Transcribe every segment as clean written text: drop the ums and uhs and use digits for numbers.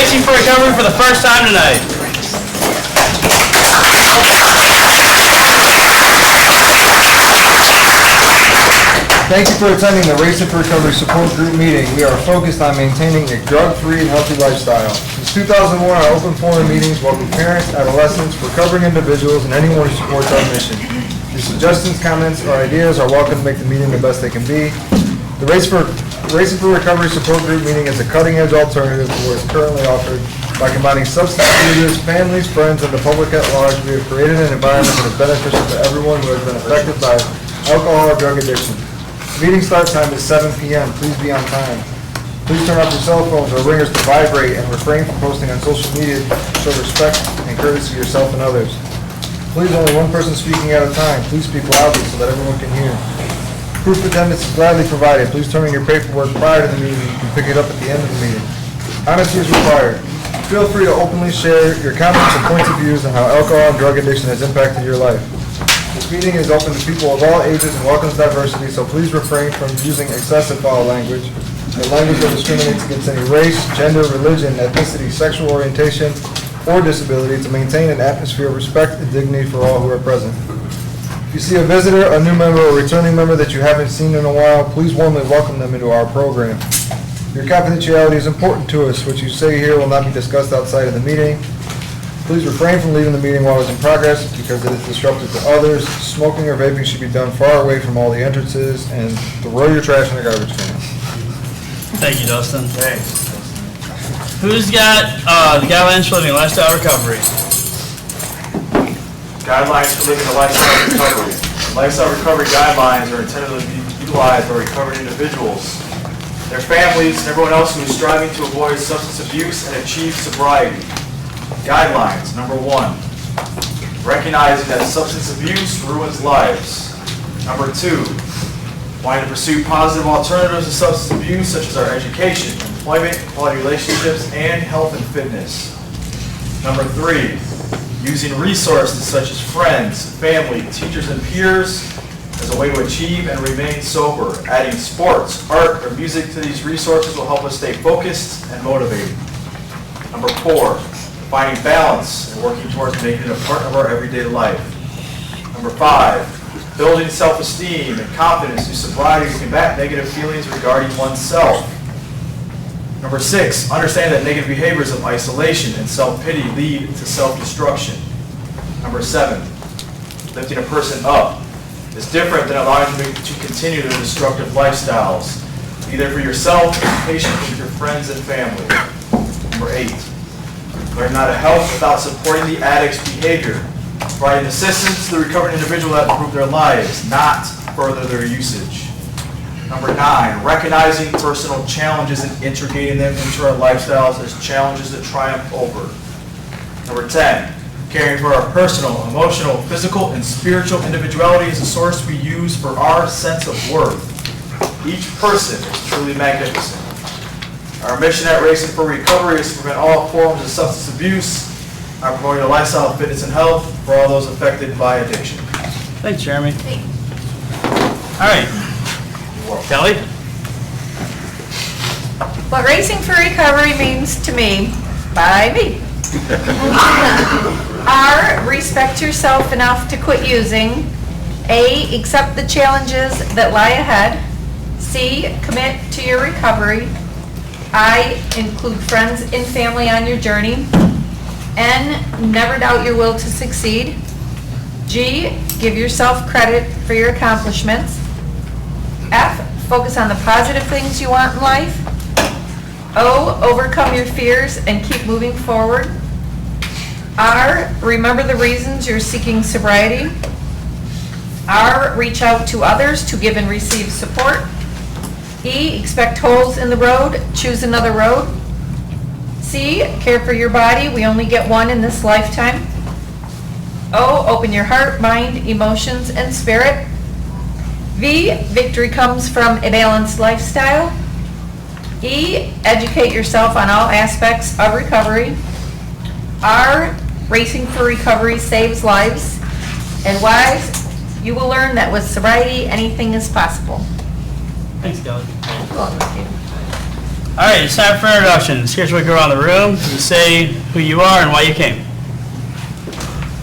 Racing for Recovery for the first time tonight. Thank you for attending the Racing for Recovery Support Group meeting. We are focused on maintaining a drug-free and healthy lifestyle. Since 2001, our open forum meetings welcome parents, adolescents, recovering individuals, and anyone who supports our mission. Your suggestions, comments, or ideas are welcome to make the meeting the best they can be. The Racing for Recovery Support Group meeting is a cutting-edge alternative to what is currently offered. By combining substance users, families, friends, and the public at large, we have created an environment that is beneficial to everyone who has been affected by alcohol or drug addiction. Meeting start time is 7 p.m. Please be on time. Please turn off your cell phones or ringers to vibrate and refrain from posting on social media to show respect and courtesy to yourself and others. Please, only one person speaking at a time. Please speak loudly so that everyone can hear. Proof of attendance is gladly provided. Please turn in your paperwork prior to the meeting. You can pick it up at the end of the meeting. Honesty is required. Feel free to openly share your comments and points of views on how alcohol and drug addiction has impacted your life. This meeting is open to people of all ages and welcomes diversity, so please refrain from using excessive foul language or language that discriminates against any race, gender, religion, ethnicity, sexual orientation, or disability to maintain an atmosphere of respect and dignity for all who are present. If you see a visitor, a new member, or returning member that you haven't seen in a while, please warmly welcome them into our program. Your confidentiality is important to us. What you say here will not be discussed outside of the meeting. Please refrain from leaving the meeting while it's in progress because it is disruptive to others. Smoking or vaping should be done far away from all the entrances, and throw your trash in the garbage can. Thank you, Dustin. Thanks. Who's got the guidelines for living lifestyle recovery? Guidelines for living a lifestyle recovery. Lifestyle recovery guidelines are intended to be utilized by recovered individuals, their families, and everyone else who is striving to avoid substance abuse and achieve sobriety. Guidelines. Number 1, recognizing that substance abuse ruins lives. Number 2, wanting to pursue positive alternatives to substance abuse such as our education, employment, quality relationships, and health and fitness. Number 3, using resources such as friends, family, teachers, and peers as a way to achieve and remain sober. Adding sports, art, or music to these resources will help us stay focused and motivated. Number 4, finding balance and working towards making it a part of our everyday life. Number 5, building self-esteem and confidence through sobriety to combat negative feelings regarding oneself. Number 6, understand that negative behaviors of isolation and self-pity lead to self-destruction. Number 7, lifting a person up is different than allowing them to continue their destructive lifestyles, either for yourself or patient with your friends and family. Number 8, learn how to help without supporting the addict's behavior, providing assistance to the recovered individual that improve their lives, not further their usage. Number 9, recognizing personal challenges and integrating them into our lifestyles as challenges to triumph over. Number 10, caring for our personal, emotional, physical, and spiritual individuality is a source we use for our sense of worth. Each person is truly magnificent. Our mission at Racing for Recovery is to prevent all forms of substance abuse by promoting a lifestyle of fitness and health for all those affected by addiction. Thanks, Jeremy. All right. Kelly? What Racing for Recovery means to me, by me. R, respect yourself enough to quit using. A, accept the challenges that lie ahead. C, commit to your recovery. I, include friends and family on your journey. N, never doubt your will to succeed. G, give yourself credit for your accomplishments. F, focus on the positive things you want in life. O, overcome your fears and keep moving forward. R, remember the reasons you're seeking sobriety. R, reach out to others to give and receive support. E, expect holes in the road, choose another road. C, care for your body, we only get one in this lifetime. O, open your heart, mind, emotions, and spirit. V, victory comes from a balanced lifestyle. E, educate yourself on all aspects of recovery. R, Racing for Recovery saves lives. And Y, you will learn that with sobriety, anything is possible. Thanks, Kelly. All right, it's time for introductions. Here's where we go around the room. You say who you are and why you came.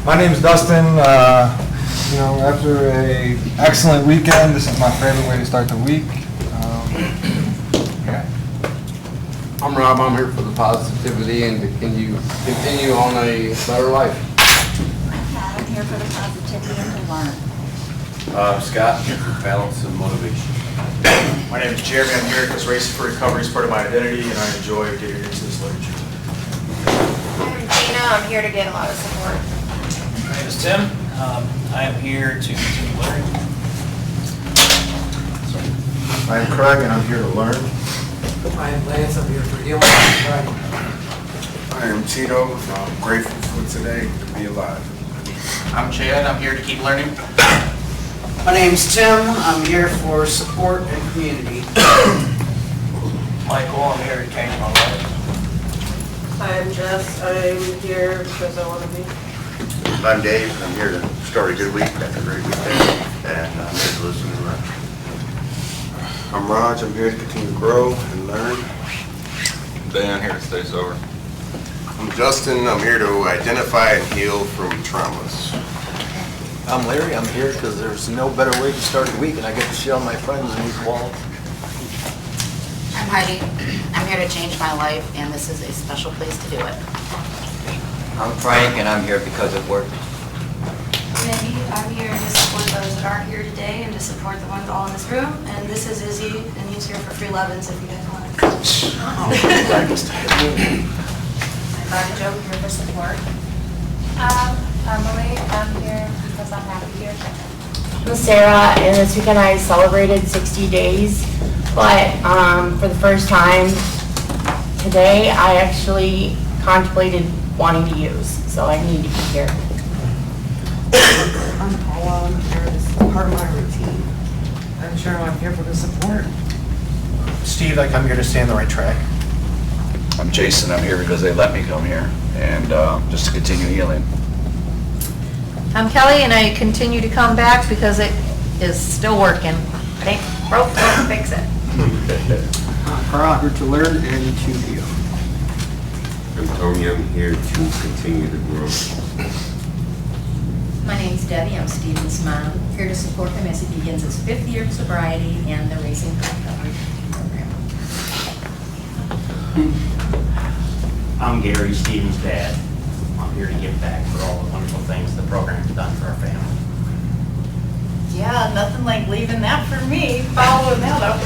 My name's Dustin. You know, after a excellent weekend, this is my favorite way to start the week. Yeah. I'm Rob, I'm here for the positivity and to continue on a better life. I'm here for the positivity and to learn. Scott, here for balance and motivation. My name is Jeremy. I'm here because Racing for Recovery is part of my identity, and I enjoy getting into this literature. I'm Gina, I'm here to get a lot of support. My name is Tim. I am here to continue learning. I'm Craig, and I'm here to learn. I am Lance, I'm here for healing and sobriety. I am Tito. I'm grateful for today to be alive. I'm Chad. I'm here to keep learning. My name's Tim, I'm here for support and community. Michael, I'm here to change my life. I'm Jess. I'm here because I want to be. I'm Dave, and I'm here to start a good week after a great weekend, and I'm here to listen and learn. I'm Raj. I'm here to continue to grow and learn. Dan, here to stay sober. I'm Justin. I'm here to identify and heal from traumas. I'm Larry. I'm here because there's no better way to start the week, and I get to see all my friends in these walls. I'm Heidi, I'm here to change my life, and this is a special place to do it. I'm Frank, and I'm here because it worked. Maybe I'm here to support those that aren't here today and to support the ones all in this room. And this is Izzy, and he's here for free Levins if you guys want it. I'm Bobby Joe, here for support. Emily, I'm here because I'm happy here. I'm Sarah, and this weekend I celebrated 60 days, but for the first time today, I actually contemplated wanting to use, so I need to be here. I'm Paula, I'm here, this is part of my routine. I'm Cheryl, I'm here for the support. Steve, I'm here to stay on the right track. I'm Jason. I'm here because they let me come here and just to continue healing. I'm Kelly, and I continue to come back because it is still working. It ain't broke, don't fix it. Carl, here to learn and to heal. I'm Tony. I'm here to continue to grow. My name's Debbie, I'm Steven's mom, here to support him as he begins his 5th year of sobriety and the Racing for Recovery program. I'm Gary, Steven's dad. I'm here to give back for all the wonderful things the program's done for our family. Yeah, nothing like leaving that for me, following that up.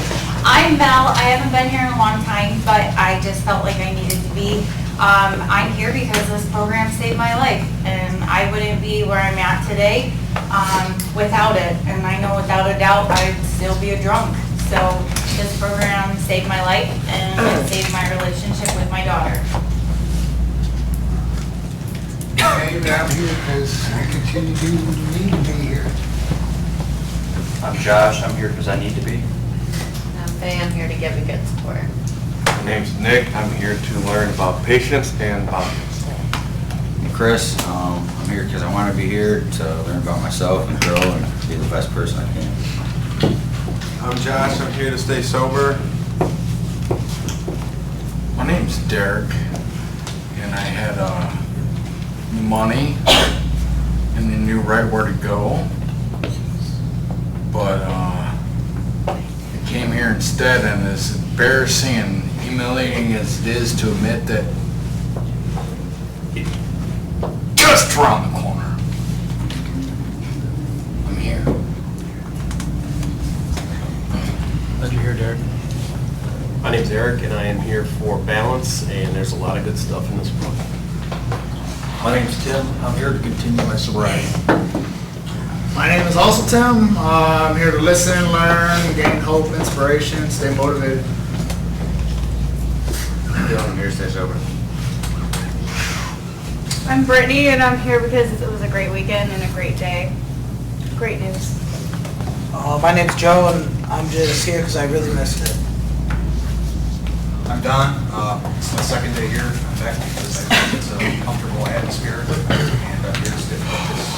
I'm Mel. I haven't been here in a long time, but I just felt like I needed to be. I'm here because this program saved my life, and I wouldn't be where I'm at today without it. And I know without a doubt I'd still be a drunk. So this program saved my life, and it saved my relationship with my daughter. Maybe I'm here because I continue to need to be here. I'm Josh. I'm here because I need to be. I'm Faye, I'm here to give a good support. My name's Nick. I'm here to learn about patience and boundaries. Chris, I'm here because I want to be here to learn about myself and grow and be the best person I can. I'm Josh. I'm here to stay sober. My name's Derek, and I had money and I knew right where to go, but I came here instead, and as embarrassing and humiliating as it is to admit that it's just around the corner, I'm here. Glad you're here, Derek. My name's Eric, and I am here for balance, and there's a lot of good stuff in this book. My name's Tim. I'm here to continue my sobriety. My name is also Tim. I'm here to listen, learn, gain hope, inspiration, stay motivated. I'm here to stay sober. I'm Brittany, and I'm here because it was a great weekend and a great day. Great news. My name's Joe, and I'm just here because I really missed it. I'm Don. It's my second day here. I'm back because I think it's a comfortable atmosphere, and I'm here to stay focused.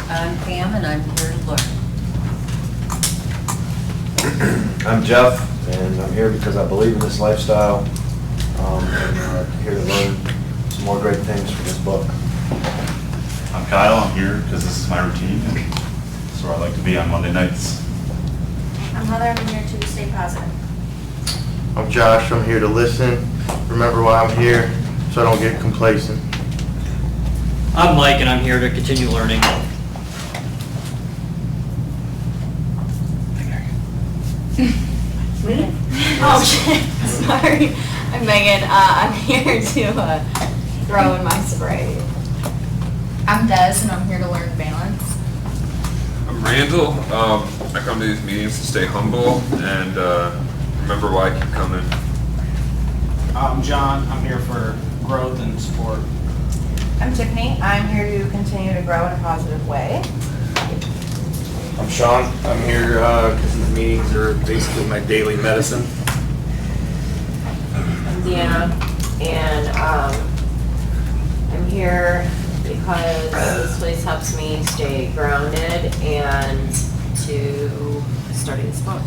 I'm Pam, and I'm here to learn. I'm Jeff, and I'm here because I believe in this lifestyle, and here to learn some more great things from this book. I'm Kyle, I'm here because this is my routine, and this is where I like to be on Monday nights. I'm Heather, I'm here to stay positive. I'm Josh, I'm here to listen, remember why I'm here, so I don't get complacent. I'm Mike, and I'm here to continue learning. Oh, shit. Sorry. I'm Megan. I'm here to grow in my sobriety. I'm Des, and I'm here to learn balance. I'm Randall. I come to these meetings to stay humble and remember why I keep coming. I'm John. I'm here for growth and support. I'm Tiffany. I'm here to continue to grow in a positive way. I'm Sean. I'm here because these meetings are basically my daily medicine. I'm Deanna, and I'm here because this place helps me stay grounded and to study this book.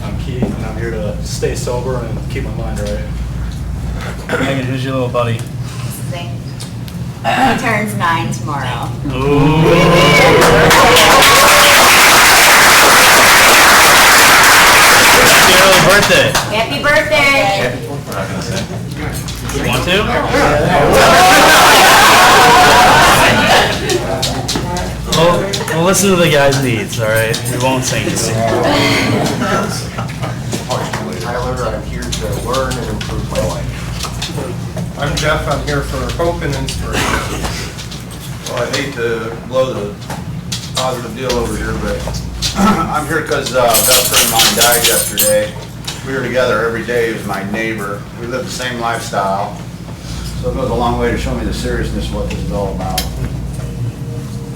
I'm Keith, and I'm here to stay sober and keep my mind right. Megan, who's your little buddy? This is Zane. He turns 9 tomorrow. Early birthday. Happy birthday! We're not gonna say. You want to? We'll listen to the guy's needs, all right? We won't sing to him. Tyler, I'm here to learn and improve my life. I'm Jeff, I'm here for hope and inspiration. Well, I hate to blow the positive deal over here, but I'm here because a best friend of mine died yesterday. We were together every day. He was my neighbor. We lived the same lifestyle. So it goes a long way to show me the seriousness of what this is all about.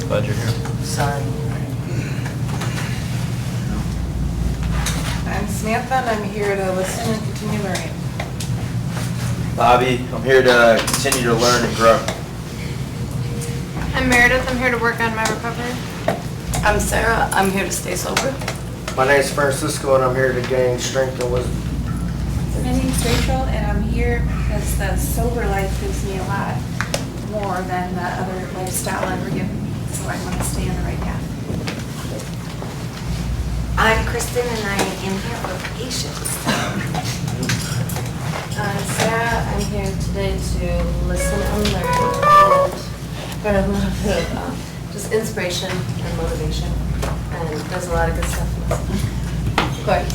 Glad you're here. Sorry. I'm Samantha, and I'm here to listen and continue learning. Bobby, I'm here to continue to learn and grow. I'm Meredith. I'm here to work on my recovery. I'm Sarah. I'm here to stay sober. My name is Francisco, and I'm here to gain strength and wisdom. My name's Rachel, and I'm here because the sober life gives me a lot more than the other lifestyle ever given me, so I want to stay on the right path. I'm Kristen, and I am here for patience. I'm Sarah. I'm here today to listen and learn and get a little bit of just inspiration and motivation. And there's a lot of good stuff in this. Good.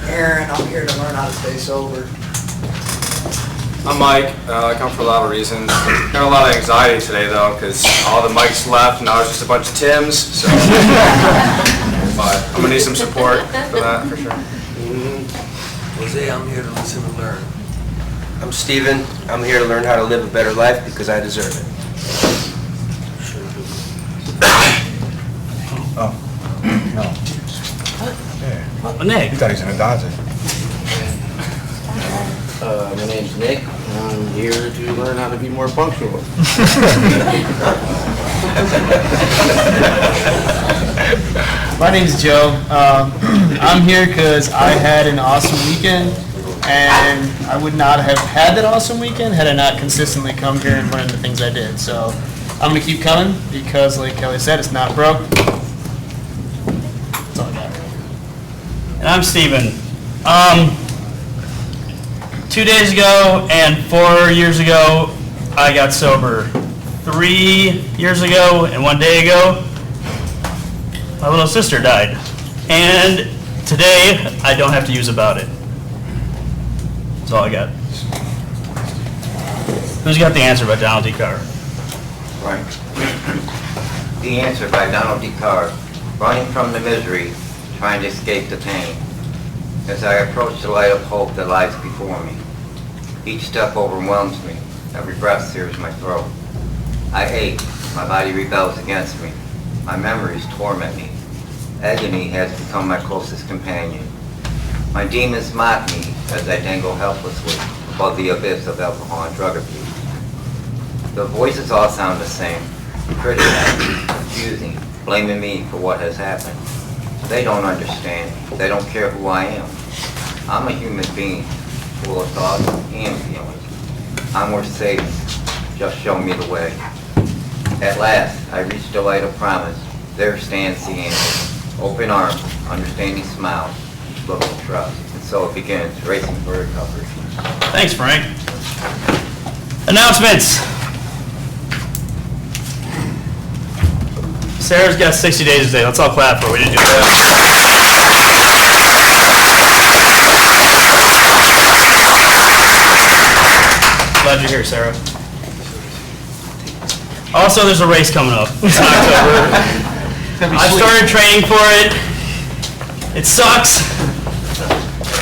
Aaron, I'm here to learn how to stay sober. I'm Mike. I come for a lot of reasons. Got a lot of anxiety today though, because all the mics left and now it's just a bunch of Tims. So, but I'm gonna need some support for that for sure. Jose, I'm here to listen and learn. I'm Steven. I'm here to learn how to live a better life because I deserve it. Oh, no. Nick. You thought he was gonna dodge it. My name's Nick, and I'm here to learn how to be more punctual. My name's Joe. I'm here because I had an awesome weekend, and I would not have had that awesome weekend had I not consistently come here and learned the things I did. So I'm going to keep coming because, like Kelly said, it's not broke. That's all I got. And I'm Steven. 2 days ago and 4 years ago, I got sober. 3 years ago and 1 day ago, my little sister died. And today, I don't have to use About It. That's all I got. Who's got the answer by Donald D. Carr? Right. The Answer by Donald D. Carr. Running from the misery, trying to escape the pain. As I approach the light of hope that lies before me, each step overwhelms me. Every breath sears my throat. I ache. My body rebels against me. My memories torment me. Agony has become my closest companion. My demons mock me as I dangle helplessly above the abyss of alcohol and drug abuse. The voices all sound the same, criticizing, accusing, blaming me for what has happened. They don't understand. They don't care who I am. I'm a human being, full of thoughts and feelings. I'm worth saving. Just show me the way. At last, I reached the light of promise. There stands the answer. Open arms, understanding smiles, love and trust. And so it begins, racing for recovery. Thanks, Frank. Announcements. Sarah's got 60 days today. Let's all clap for her. We didn't do that. Glad you're here, Sarah. Also, there's a race coming up. It's in October. I started training for it. It sucks.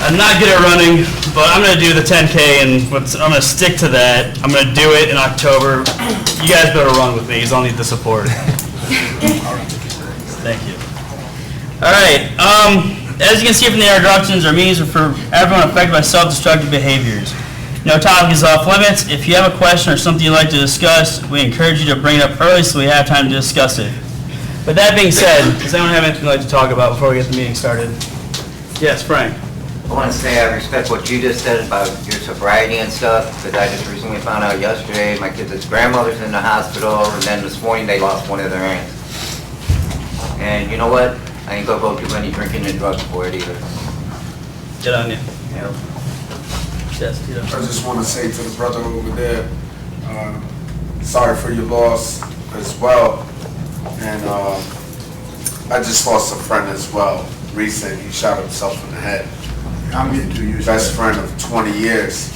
I'm not good at running, but I'm going to do the 10K, and I'm going to stick to that. I'm going to do it in October. You guys better run with me, because I'll need the support. Thank you. All right. As you can see from the introductions, our meetings are for everyone affected by self-destructive behaviors. No topic is off limits. If you have a question or something you'd like to discuss, we encourage you to bring it up early so we have time to discuss it. With that being said, does anyone have anything they'd like to talk about before we get the meeting started? Yes, Frank. I want to say I respect what you just said about your sobriety and stuff, because I just recently found out yesterday my kids' grandmother's in the hospital, and then this morning they lost one of their aunts. And you know what? I ain't gonna go do any drinking and drugs for it either. Get on you. Yeah. Yes, Tito. I just want to say to the brother over there, sorry for your loss as well. And I just lost a friend as well, recent. He shot himself in the head. I'm getting too used to Best friend of 20 years.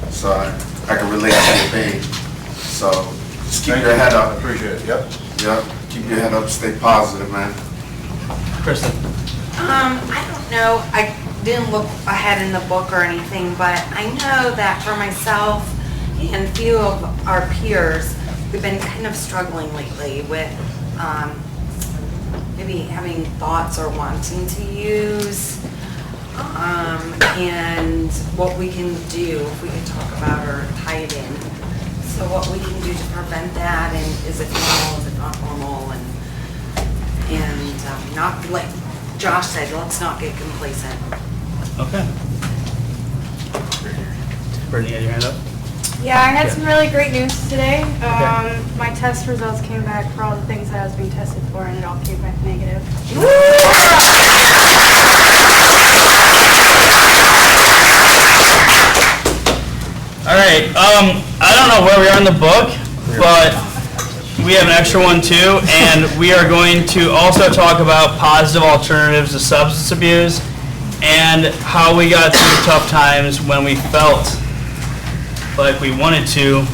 So I can relate to your pain. So just keep your head up. I appreciate it, yep. Yep, keep your head up, stay positive, man. Kristen. I don't know, I didn't look ahead in the book or anything, but I know that for myself and a few of our peers, we've been kind of struggling lately with maybe having thoughts or wanting to use, and what we can do, if we can talk about or tie it in. So what we can do to prevent that, and is it normal, is it not normal, and not, like Josh said, let's not get complacent. Okay. Brittany, you had your hand up? Yeah, I had some really great news today. Okay. My test results came back for all the things that I was being tested for, and it all came back negative. All right. I don't know where we are in the book, but we have an extra one too, and we are going to also talk about positive alternatives to substance abuse and how we got through tough times when we felt like we wanted to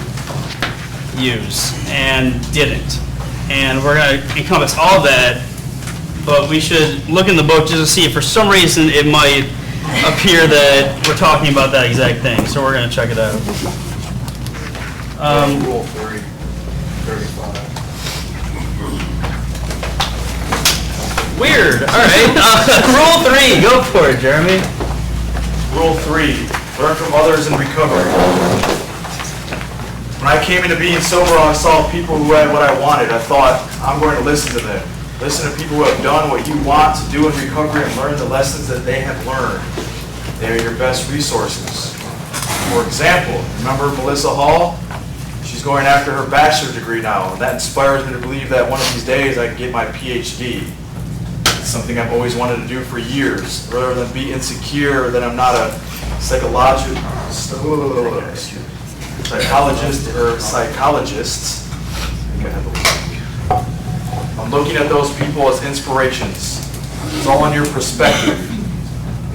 use and didn't. And we're going to encompass all that, but we should look in the book just to see if for some reason it might appear that we're talking about that exact thing. So we're going to check it out. Rule 30, 35. Weird. All right. Rule 3. Go for it, Jeremy. Rule 3, learn from others in recovery. When I came into being sober, I saw people who had what I wanted. I thought, I'm going to listen to them. Listen to people who have done what you want to do in recovery and learn the lessons that they have learned. They are your best resources. For example, remember Melissa Hall? She's going after her bachelor's degree now, and that inspires me to believe that one of these days I can get my PhD. It's something I've always wanted to do for years, rather than be insecure that I'm not a psychologist or psychologist. I'm looking at those people as inspirations. It's all in your perspective.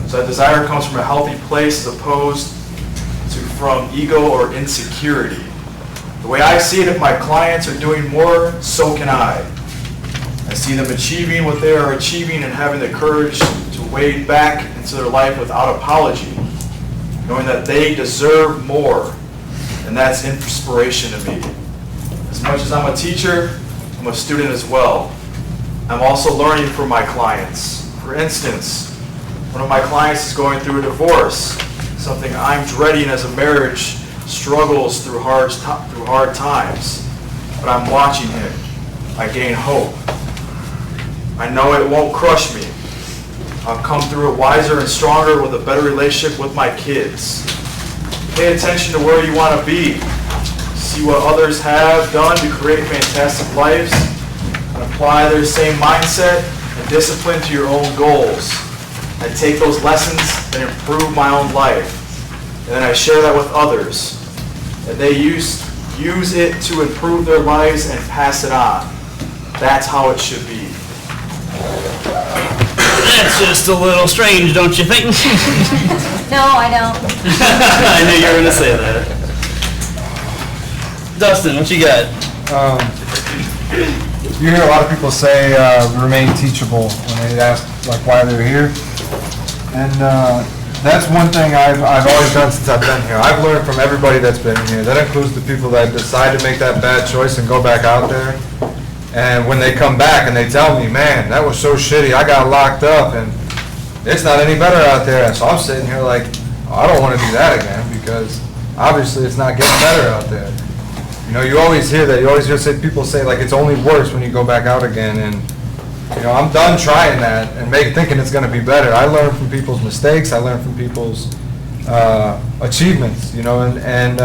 So that desire comes from a healthy place as opposed to from ego or insecurity. The way I see it, if my clients are doing more, so can I. I see them achieving what they are achieving and having the courage to wade back into their life without apology, knowing that they deserve more, and that's inspiration to me. As much as I'm a teacher, I'm a student as well. I'm also learning from my clients. For instance, one of my clients is going through a divorce, something I'm dreading as a marriage struggles through hard times. But I'm watching him. I gain hope. I know it won't crush me. I've come through it wiser and stronger with a better relationship with my kids. Pay attention to where you want to be. See what others have done to create fantastic lives, and apply their same mindset and discipline to your own goals. I take those lessons and improve my own life, and then I share that with others, and they use it to improve their lives and pass it on. That's how it should be. That's just a little strange, don't you think? No, I don't. I knew you were going to say that. Dustin, what you got? You hear a lot of people say remain teachable when they ask like why they're here. And that's one thing I've always done since I've been here. I've learned from everybody that's been here. That includes the people that decide to make that bad choice and go back out there. And when they come back and they tell me, man, that was so shitty, I got locked up and it's not any better out there. So I'm sitting here like, oh, I don't want to do that again because obviously it's not getting better out there. You know, you always hear that. You always hear people say like it's only worse when you go back out again. And you know, I'm done trying that and thinking it's going to be better. I learn from people's mistakes. I learn from people's achievements. You know, and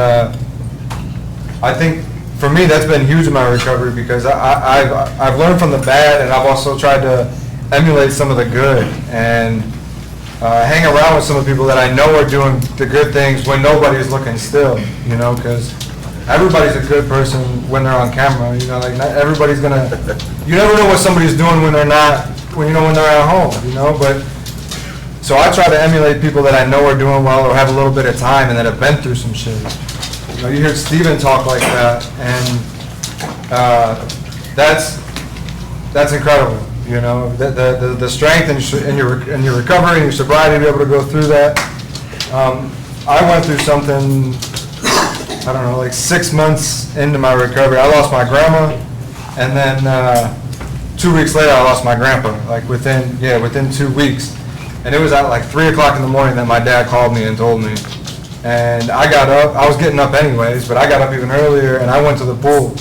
I think for me that's been huge in my recovery because I've learned from the bad and I've also tried to emulate some of the good and hang around with some of the people that I know are doing the good things when nobody's looking still. You know, because everybody's a good person when they're on camera. You know, like not everybody's gonna. You never know what somebody's doing when they're not. When they're at home. You know, but so I try to emulate people that I know are doing well or have a little bit of time and that have been through some shit. You know, you hear Steven talk like that, and that's incredible. You know, the strength in your recovery and your sobriety to be able to go through that. I went through something. I don't know, like 6 months into my recovery, I lost my grandma, and then 2 weeks later, I lost my grandpa. Like within 2 weeks, and it was at like 3 o'clock in the morning that my dad called me and told me. And I got up. I was getting up anyways, but I got up even earlier and I went to the pool.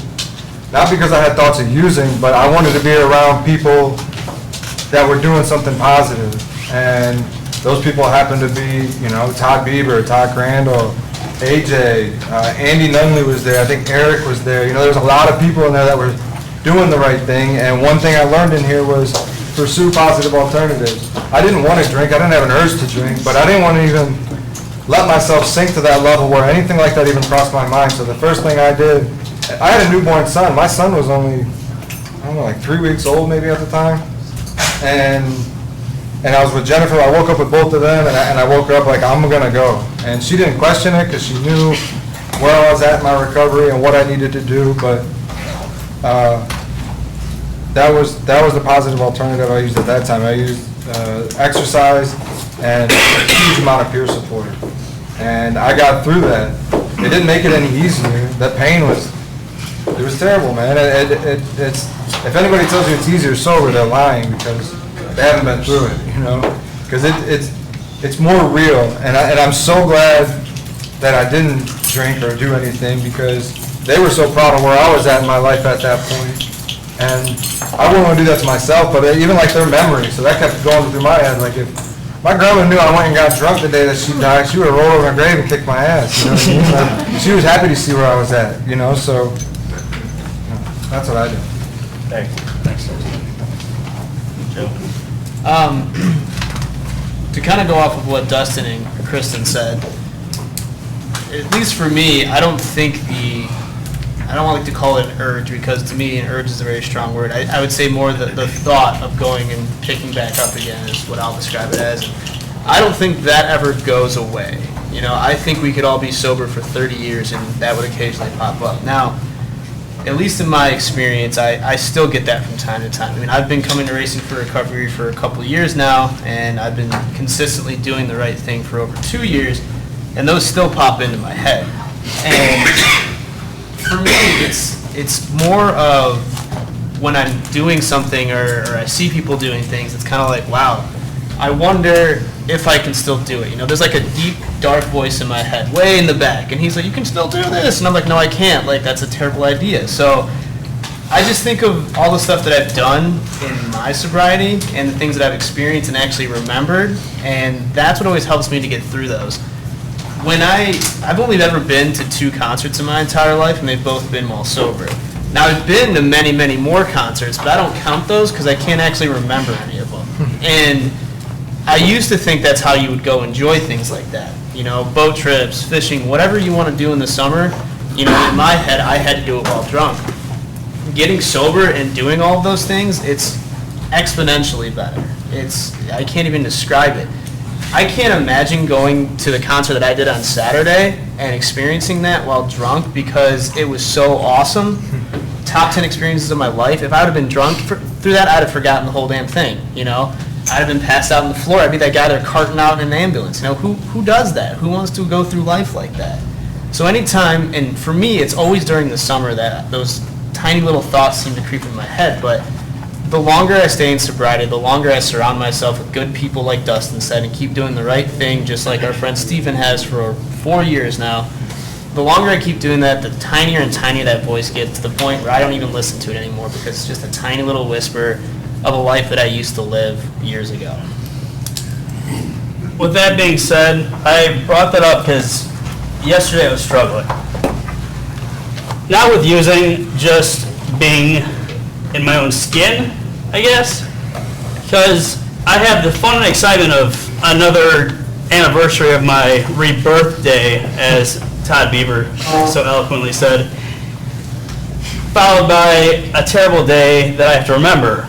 Not because I had thoughts of using, but I wanted to be around people that were doing something positive. And those people happened to be, you know, Todd Bieber, Todd Crandall, AJ, Andy Nunley was there. I think Eric was there. You know, there's a lot of people in there that were doing the right thing. And one thing I learned in here was pursue positive alternatives. I didn't want to drink. I didn't have an urge to drink, but I didn't want to even let myself sink to that level where anything like that even crossed my mind. So the first thing I did, I had a newborn son. My son was only, I don't know, like 3 weeks old maybe at the time. And I was with Jennifer. I woke up with both of them, and I woke up like, I'm going to go. And she didn't question it because she knew where I was at in my recovery and what I needed to do. But that was the positive alternative I used at that time. I used exercise and a huge amount of peer support. And I got through that. It didn't make it any easier. That pain was terrible, man. It's if anybody tells you it's easier sober, they're lying because they haven't been through it, you know. Because it's more real. And I'm so glad that I didn't drink or do anything because they were so proud of where I was at in my life at that point. And I wouldn't want to do that to myself, but even like their memory. So that kept going through my head. Like if my grandma knew I went and got drunk the day that she died, she would have rolled over in her grave and kicked my ass. You know what I mean? Like, she was happy to see where I was at, you know, so that's what I do. Thanks. Joe? To kind of go off of what Dustin and Kristen said, at least for me, I don't like to call it an urge because to me an urge is a very strong word. I would say more the thought of going and picking back up again is what I'll describe it as. I don't think that ever goes away. You know, I think we could all be sober for 30 years and that would occasionally pop up. Now, at least in my experience, I still get that from time to time. I mean, I've been coming to Racing for Recovery for a couple of years now, and I've been consistently doing the right thing for over 2 years, and those still pop into my head. And for me, it's more of when I'm doing something or I see people doing things, it's kind of like, wow, I wonder if I can still do it. You know, there's like a deep, dark voice in my head, way in the back, and he's like, you can still do this. And I'm like, no, I can't. Like, that's a terrible idea. So I just think of all the stuff that I've done in my sobriety and the things that I've experienced and actually remembered, and that's what always helps me to get through those. When I've only ever been to 2 concerts in my entire life, and they've both been while sober. Now, I've been to many, many more concerts, but I don't count those because I can't actually remember any of them. And I used to think that's how you would go enjoy things like that. You know, boat trips, fishing, whatever you want to do in the summer. You know, in my head, I had to do it while drunk. Getting sober and doing all of those things, it's exponentially better. I can't even describe it. I can't imagine going to the concert that I did on Saturday and experiencing that while drunk because it was so awesome. Top 10 experiences of my life. If I would have been drunk through that, I'd have forgotten the whole damn thing, you know? I'd have been passed out on the floor. I'd be that guy they're carting out in an ambulance. You know, who does that? Who wants to go through life like that? So anytime, and for me, it's always during the summer that those tiny little thoughts seem to creep in my head, but the longer I stay in sobriety, the longer I surround myself with good people like Dustin said and keep doing the right thing just like our friend Stephen has for 4 years now, the longer I keep doing that, the tinier and tinier that voice gets to the point where I don't even listen to it anymore because it's just a tiny little whisper of a life that I used to live years ago. With that being said, I brought that up because yesterday I was struggling. Not with using, just being in my own skin, I guess. Because I have the fun and excitement of another anniversary of my rebirth day, as Todd Beaver so eloquently said, followed by a terrible day that I have to remember.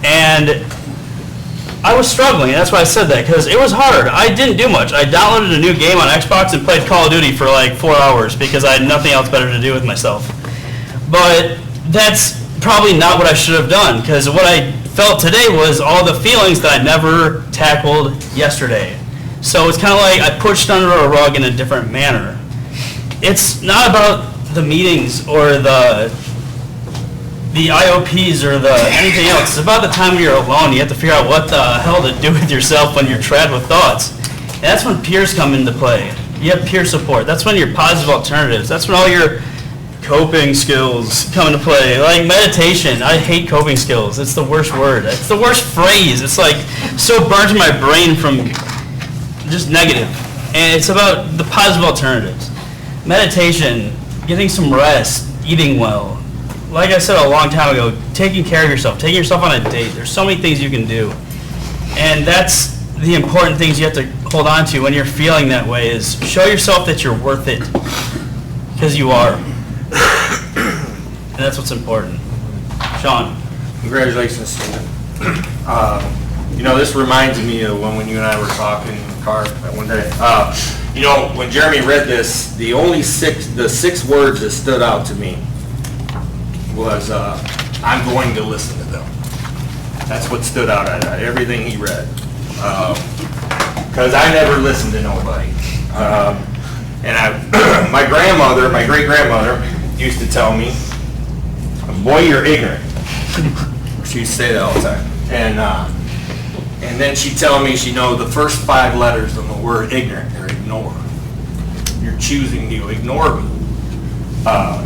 And I was struggling, and that's why I said that, because it was hard. I didn't do much. I downloaded a new game on Xbox and played Call of Duty for like 4 hours because I had nothing else better to do with myself. But that's probably not what I should have done, because what I felt today was all the feelings that I never tackled yesterday. So it's kind of like I pushed under a rug in a different manner. It's not about the meetings or the IOPs or anything else. It's about the time when you're alone. You have to figure out what the hell to do with yourself when you're trapped with thoughts. And that's when peers come into play. You have peer support. That's when your positive alternatives. That's when all your coping skills come into play. Like meditation. I hate coping skills. It's the worst word. It's the worst phrase. It's like so burnt in my brain from just negative. And it's about the positive alternatives. Meditation, getting some rest, eating well. Like I said a long time ago, taking care of yourself, taking yourself on a date. There's so many things you can do. And that's the important things you have to hold on to when you're feeling that way, is show yourself that you're worth it. Because you are. And that's what's important. Sean. Congratulations, Stephen. You know, this reminds me of when you and I were talking in the car that one day. You know, when Jeremy read this, the 6 words that stood out to me was, I'm going to listen to them. That's what stood out out of everything he read. Because I never listened to nobody. And my great-grandmother used to tell me, boy, you're ignorant. She used to say that all the time. And then she'd tell me, the first 5 letters of the word ignorant are ignore. You're choosing to ignore me.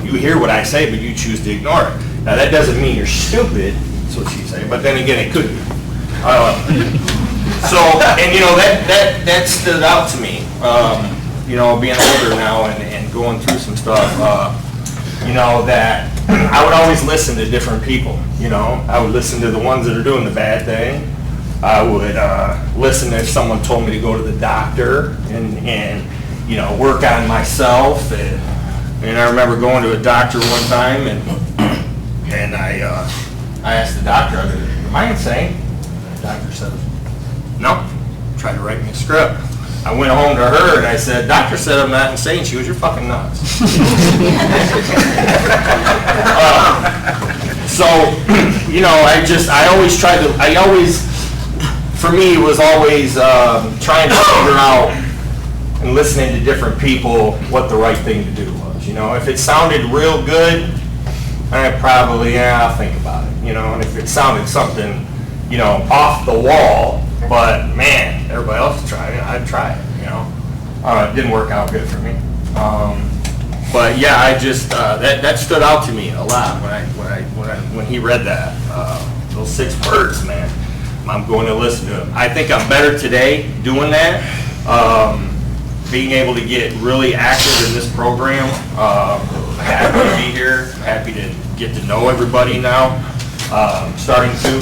You hear what I say, but you choose to ignore it. Now, that doesn't mean you're stupid, that's what she'd say, but then again, it could be. That stood out to me, being older now and going through some stuff, that I would always listen to different people, I would listen to the ones that are doing the bad thing. I would listen if someone told me to go to the doctor and work on myself. And I remember going to a doctor one time, and I asked the doctor, am I insane? The doctor said, no. Tried to write me a script. I went home to her and I said, doctor said I'm not insane. She goes, you're fucking nuts. For me, it was always trying to figure out and listening to different people what the right thing to do was. If it sounded real good, I'll think about it. And if it sounded something, off the wall, but man, everybody else tried it, I'd try it. It didn't work out good for me. But yeah, I just, that stood out to me a lot when he read that. Those 6 words, man. I'm going to listen to them. I think I'm better today doing that. Being able to get really active in this program. Happy to be here. Happy to get to know everybody now. Starting to.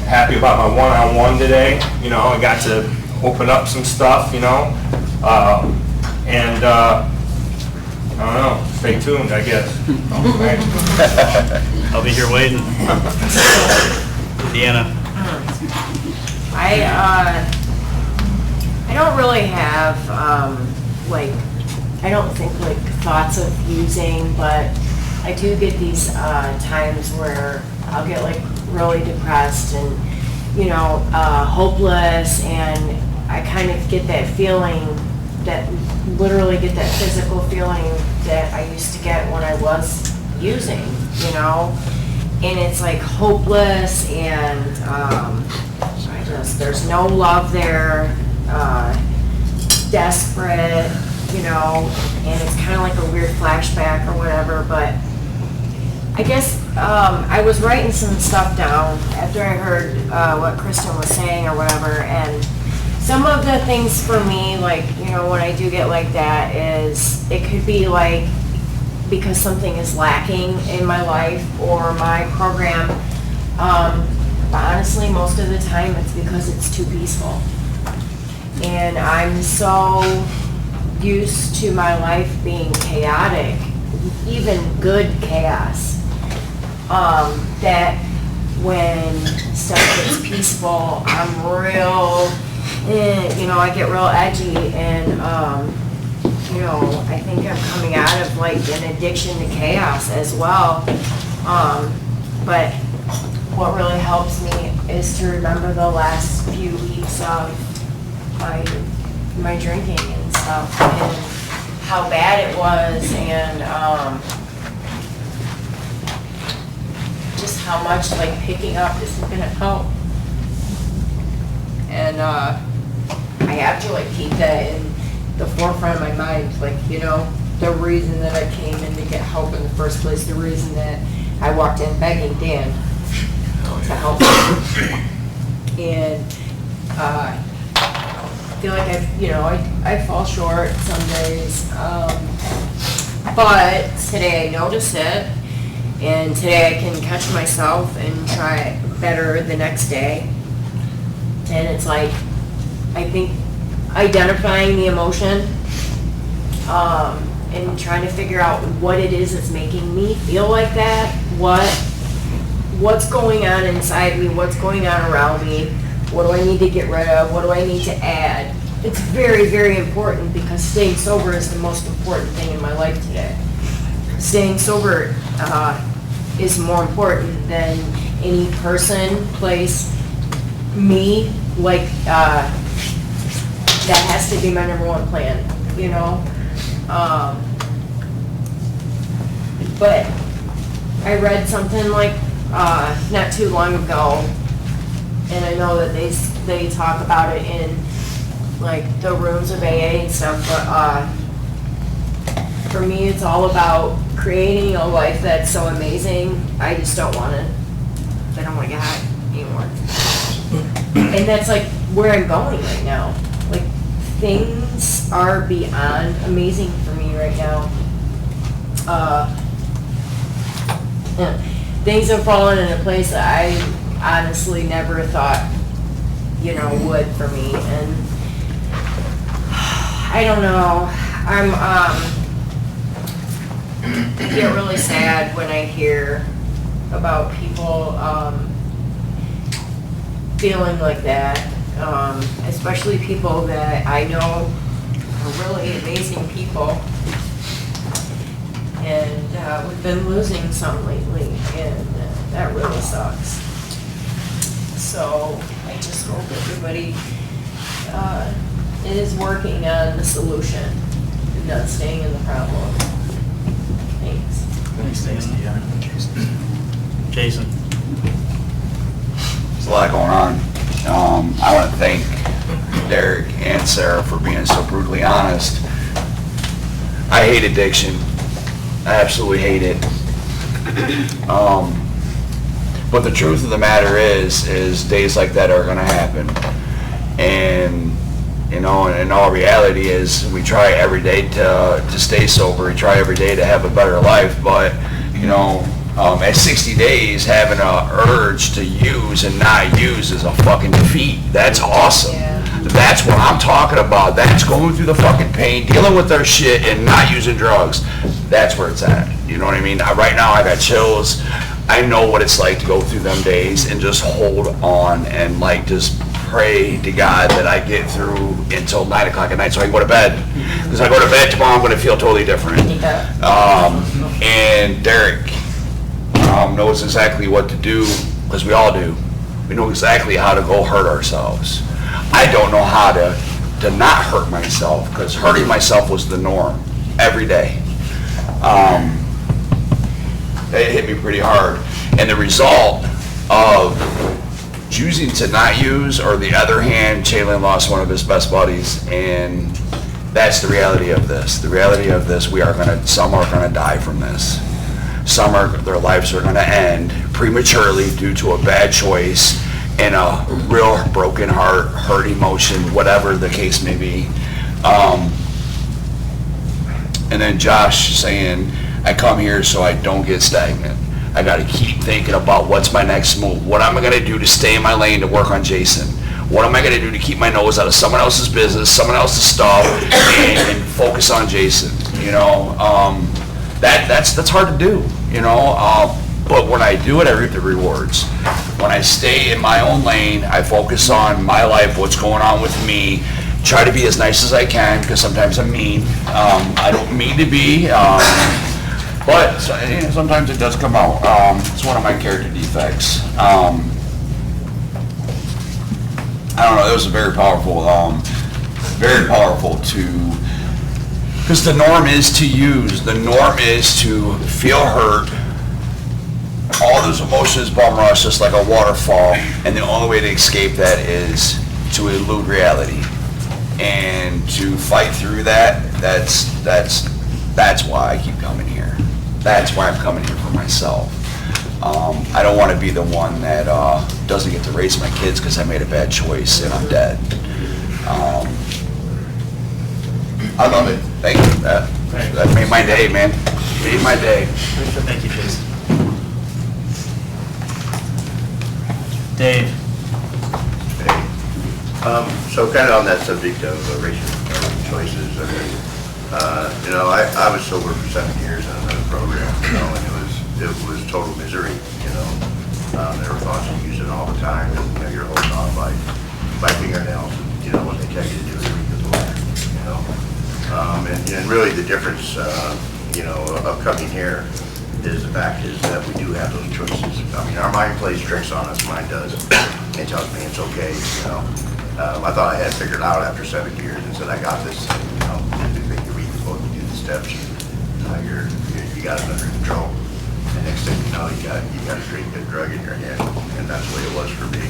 Happy about my one-on-one today. You know, I got to open up some stuff, you know. And I don't know, stay tuned, I guess. I'll be here waiting. Deanna. I don't really have, like, I don't think like thoughts of using, but I do get these times where I'll get like really depressed and, you know, hopeless, and I kind of get that feeling, that literally get that physical feeling that I used to get when I was using, you know, and it's like hopeless, and there's no love there, desperate, you know, and it's kind of like a weird flashback or whatever. But I guess I was writing some stuff down after I heard what Kristen was saying or whatever, and some of the things for me, like, you know, when I do get like that, is it could be like because something is lacking in my life or my program. But honestly, most of the time it's because it's too peaceful. And I'm so used to my life being chaotic, even good chaos, that when stuff gets peaceful, I'm real, you know, I get real edgy, and, you know, I think I'm coming out of like an addiction to chaos as well. But what really helps me is to remember the last few weeks of my drinking and stuff, and how bad it was, and just how much like picking up isn't gonna help. And I have to like keep that in the forefront of my mind, like, you know, the reason that I came in to get help in the first place, the reason that I walked in begging Dan to help me. And I feel like I fall short some days, but today I notice it, and today I can catch myself and try better the next day. And it's like, I think identifying the emotion, and trying to figure out what it is that's making me feel like that, what's going on inside me, what's going on around me, what do I need to get rid of, what do I need to add. It's very, very important, because staying sober is the most important thing in my life today. Staying sober is more important than any person, place, me, like, that has to be my number one plan, you know? But I read something like, not too long ago, and I know that they talk about it in like the rooms of AA and stuff, but for me it's all about creating a life that's so amazing, I just don't want to get high anymore. And that's like where I'm going right now. Like, things are beyond amazing for me right now. Things have fallen into place that I honestly never thought, you know, would for me. And I don't know, I get really sad when I hear about people feeling like that, especially people that I know are really amazing people. And we've been losing some lately, and that really sucks. So I just hope everybody is working on the solution and not staying in the problem. Thanks. Thanks, Jason. There's a lot going on. I want to thank Derek and Sarah for being so brutally honest. I hate addiction. I absolutely hate it. But the truth of the matter is days like that are gonna happen. And, you know, and all reality is we try every day to stay sober. We try every day to have a better life, but, you know, at 60 days, having a urge to use and not use is a fucking defeat. That's awesome. That's what I'm talking about. That's going through the fucking pain, dealing with their shit and not using drugs. That's where it's at. You know what I mean? Right now I got chills. I know what it's like to go through them days and just hold on and like just pray to God that I get through until 9 o'clock at night so I can go to bed. Because I go to bed tomorrow, I'm going to feel totally different. And Derek knows exactly what to do, because we all do. We know exactly how to go hurt ourselves. I don't know how to not hurt myself, because hurting myself was the norm every day. It hit me pretty hard. And the result of choosing to not use, or the other hand, Chalin lost one of his best buddies, and that's the reality of this. The reality of this, some are gonna die from this. Their lives are gonna end prematurely due to a bad choice and a real broken heart, hurt emotion, whatever the case may be. And then Josh saying, I come here so I don't get stagnant. I gotta keep thinking about what's my next move. What am I gonna do to stay in my lane to work on Jason? What am I gonna do to keep my nose out of someone else's business, someone else's stuff, and focus on Jason? You know, that's hard to do, you know? But when I do it, I reap the rewards. When I stay in my own lane, I focus on my life, what's going on with me, try to be as nice as I can, because sometimes I'm mean. I don't mean to be, but sometimes it does come out. It's one of my character defects. I don't know, it was very powerful because the norm is to use, the norm is to feel hurt. All those emotions bum rush just like a waterfall, and the only way to escape that is to elude reality. And to fight through that, that's why I keep coming here. That's why I'm coming here for myself. I don't want to be the one that doesn't get to raise my kids because I made a bad choice and I'm dead. I love it. Thank you. That made my day, man. Made my day. Thank you, Jason. Dave. So kind of on that subject of racial choices, you know, I was sober for 7 years in another program, you know, and it was total misery, you know. There were thoughts of using all the time, and you know, you're holding on by fingernails, and, you know, what they tell you to do is read the book, you know. And really the difference, you know, of coming here is the fact is that we do have those choices. I mean, our mind plays tricks on us, mine does. It tells me it's okay, you know. I thought I had figured out after 7 years and said, I got this, you know, you think you read the book, you do the steps, you got it under control. And next thing you know, you got a straight good drug in your hand, and that's the way it was for me.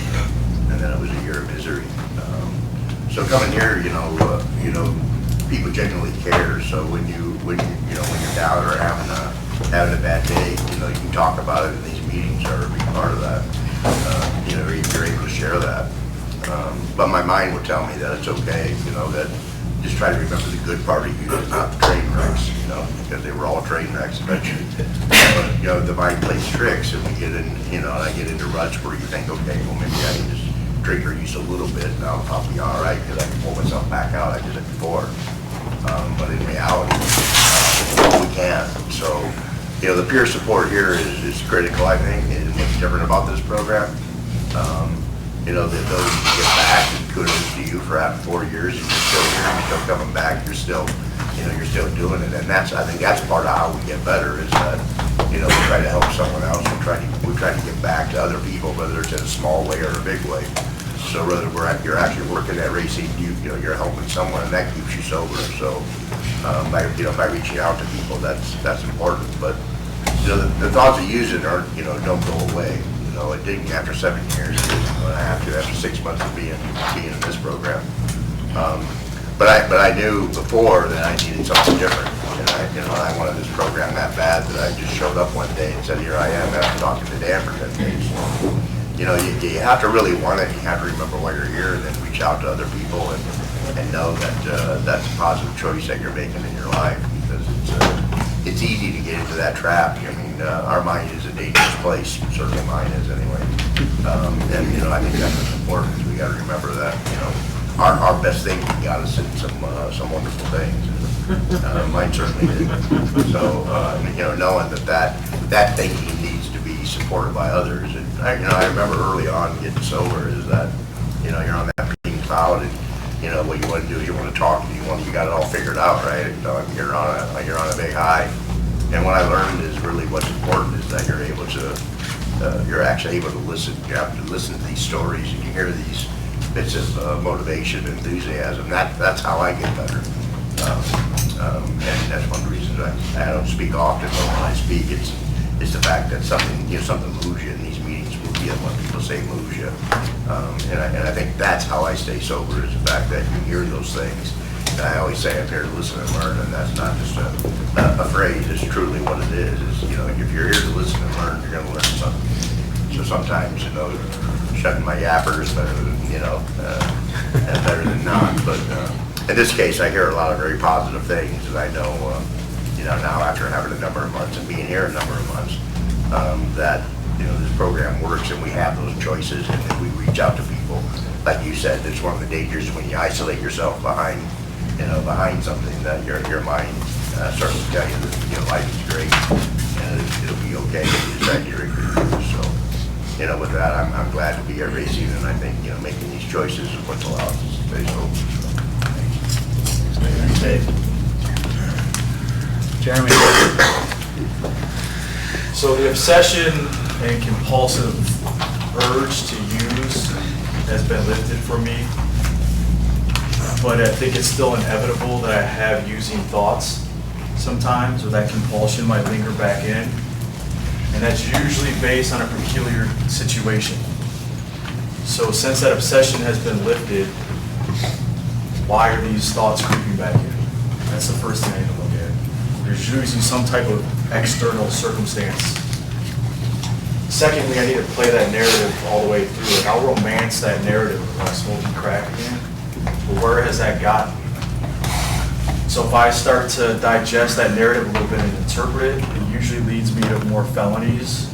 And then it was a year of misery. So coming here, you know, people genuinely care. So when you're down or having a bad day, you know, you can talk about it, and these meetings are a big part of that. You know, you're able to share that. But my mind would tell me that it's okay, you know, that just try to remember the good part of you, not the train wrecks, you know, because they were all train wrecks eventually. But, you know, the mind plays tricks, and we get in, you know, and I get into ruts where you think, okay, well, maybe I can just trigger use a little bit, and I'll be all right, because I can pull myself back out. I did it before. But in reality, we can. So, you know, the peer support here is critical, I think, and what's different about this program. You know, the ability to get back, and kudos to you for having 4 years, and you're still here, you're still coming back, you're still doing it, and I think that's part of how we get better, is that, you know, we try to help someone else, we try to give back to other people, whether it's in a small way or a big way. So whether you're actually working at racing, you know, you're helping someone, and that keeps you sober. So by reaching out to people, that's important. But you know, the thoughts of using don't go away. You know, it didn't after 7 years. It didn't when I have to after 6 months of being in this program. But I knew before that I needed something different, and I wanted this program that bad that I just showed up one day and said, here I am, after talking to Dan for 10 days. You have to really want it, you have to remember why you're here, and then reach out to other people and know that that's a positive choice that you're making in your life, because it's easy to get into that trap. I mean, our mind is a dangerous place, certainly mine is anyway. And, I think that's what's important, is we gotta remember that, our best thing got us in some wonderful things. Mine certainly did. So, knowing that thinking needs to be supported by others. And I remember early on getting sober is that, you're on that peaking cloud, and what you want to do is you want to talk, and you got it all figured out, right? You're on a big high. And what I learned is really what's important is that you're actually able to listen. You have to listen to these stories, and you hear these bits of motivation, enthusiasm. That's how I get better. And that's one of the reasons I don't speak often, but when I speak, it's the fact that something moves you in these meetings. When people say moves you, and I think that's how I stay sober, is the fact that you hear those things. And I always say I'm here to listen and learn, and that's not just a phrase. It's truly what it is. If you're here to listen and learn, you're going to learn something. So sometimes shutting my yapper is better than better than not. But in this case, I hear a lot of very positive things, and I know now after having a number of months and being here a number of months, that this program works, and we have those choices, and then we reach out to people. Like you said, it's one of the dangers when you isolate yourself behind something, that your mind starts to tell you that life is great and it'll be okay if you decide you're in good mood. So, with that, I'm glad to be here racing, and I think making these choices is what's allowed us to stay sober. Jeremy. So the obsession and compulsive urge to use has been lifted from me, but I think it's still inevitable that I have using thoughts sometimes, or that compulsion might linger back in, and that's usually based on a peculiar situation. So since that obsession has been lifted, why are these thoughts creeping back in? That's the first thing I need to look at. There's usually some type of external circumstance. Secondly, I need to play that narrative all the way through. Like, I'll romance that narrative when I'm smoking crack again. But where has that gotten me? So if I start to digest that narrative a little bit and interpret it, it usually leads me to more felonies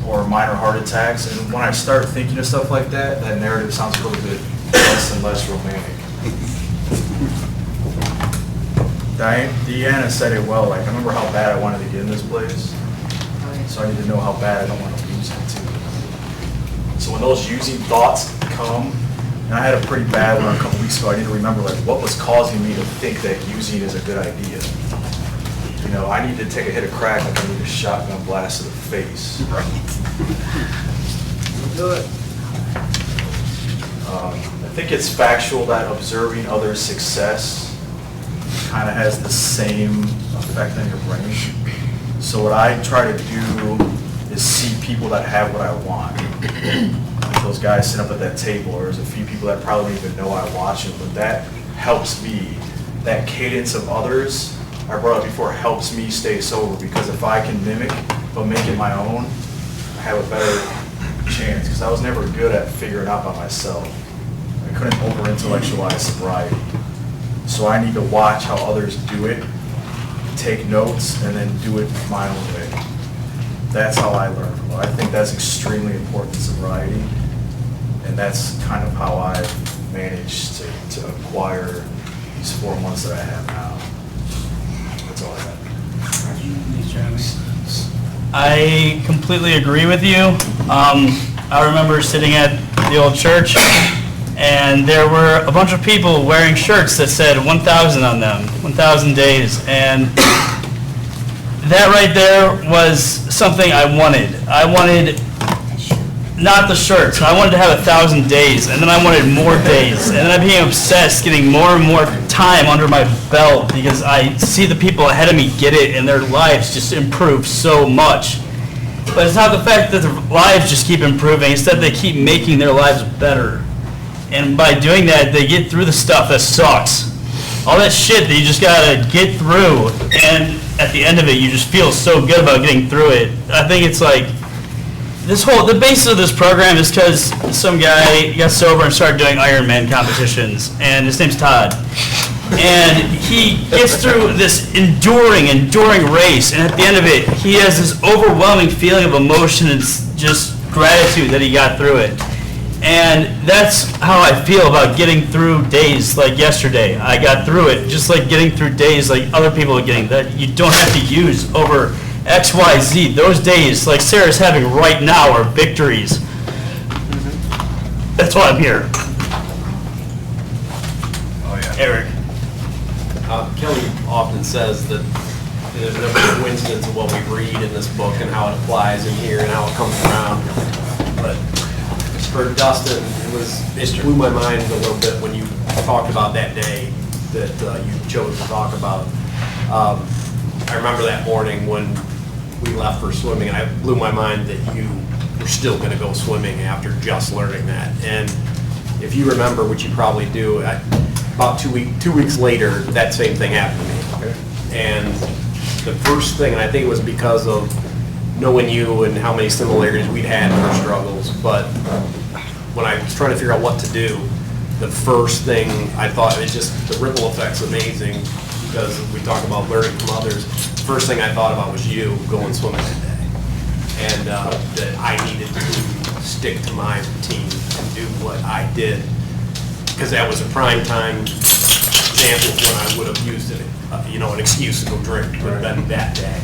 or minor heart attacks. And when I start thinking of stuff like that, that narrative sounds a little bit less and less romantic. Deanna said it well. Like, I remember how bad I wanted to get in this place. So I need to know how bad I don't want to lose it too. So when those using thoughts come, and I had a pretty bad one a couple weeks ago, I need to remember what was causing me to think that using is a good idea. I need to take a hit of crack like I need a shotgun blast to the face. Do it. I think it's factual that observing others' success kind of has the same effect on your brain. So what I try to do is see people that have what I want. Like those guys sit up at that table, or there's a few people that probably don't even know I watch them, but that helps me. That cadence of others, I brought up before, helps me stay sober, because if I can mimic but make it my own, I have a better chance, because I was never good at figuring out by myself. I couldn't over-intellectualize sobriety. So I need to watch how others do it, take notes, and then do it my own way. That's how I learn from it. I think that's extremely important in sobriety, and that's kind of how I've managed to acquire these 4 months that I have now. That's all I have. I completely agree with you. I remember sitting at the old church, and there were a bunch of people wearing shirts that said 1,000 on them, 1,000 days, and that right there was something I wanted. I wanted not the shirts, I wanted to have 1,000 days, and then I wanted more days, and then I became obsessed getting more and more time under my belt, because I see the people ahead of me get it, and their lives just improve so much. But it's not the fact that their lives just keep improving, it's that they keep making their lives better. And by doing that, they get through the stuff that sucks. all that shit that you just gotta get through, and at the end of it, you just feel so good about getting through it. I think it's like, the basis of this program is because some guy got sober and started doing Ironman competitions, and his name's Todd. And he gets through this enduring race, and at the end of it, he has this overwhelming feeling of emotion and just gratitude that he got through it. And that's how I feel about getting through days like yesterday. I got through it just like getting through days like other people are getting, that you don't have to use over X, Y, Z. Those days, like Sarah's having right now, are victories. That's why I'm here. Oh, yeah. Eric. Kelly often says that there's never a coincidence of what we read in this book and how it applies in here and how it comes around. But for Dustin, it blew my mind a little bit when you talked about that day that you chose to talk about. I remember that morning when we left for swimming, and it blew my mind that you were still going to go swimming after just learning that. And if you remember, which you probably do, about 2 weeks later, that same thing happened to me. And the first thing, and I think it was because of knowing you and how many similarities we'd had in our struggles, but when I was trying to figure out what to do, the first thing I thought, it's just the ripple effect's amazing, because we talk about learning from others. The first thing I thought about was you going swimming that day, and that I needed to stick to my routine and do what I did, because that was a prime time example of when I would have used it, an excuse to go drink, would have been that day.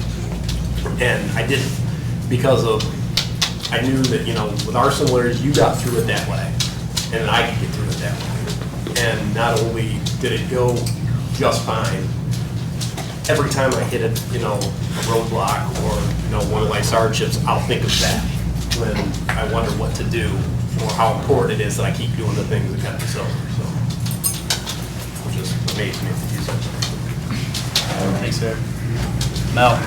And I didn't, because I knew that, with our similarities, you got through it that way, and I could get through it that way. And not only did it go just fine, every time I hit a roadblock or, one of life's hardships, I'll think of that when I wonder what to do, or how important it is that I keep doing the things that got me sober. So, it just amazed me that you said that. Thanks, sir. Mel.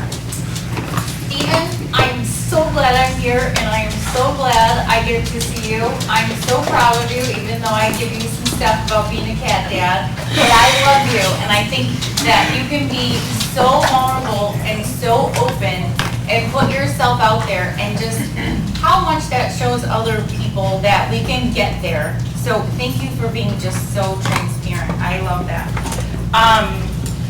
Steven, I'm so glad I'm here, and I am so glad I get to see you. I'm so proud of you, even though I give you some stuff about being a cat dad. But I love you, and I think that you can be so vulnerable and so open and put yourself out there, and just how much that shows other people that we can get there. So thank you for being just so transparent. I love that.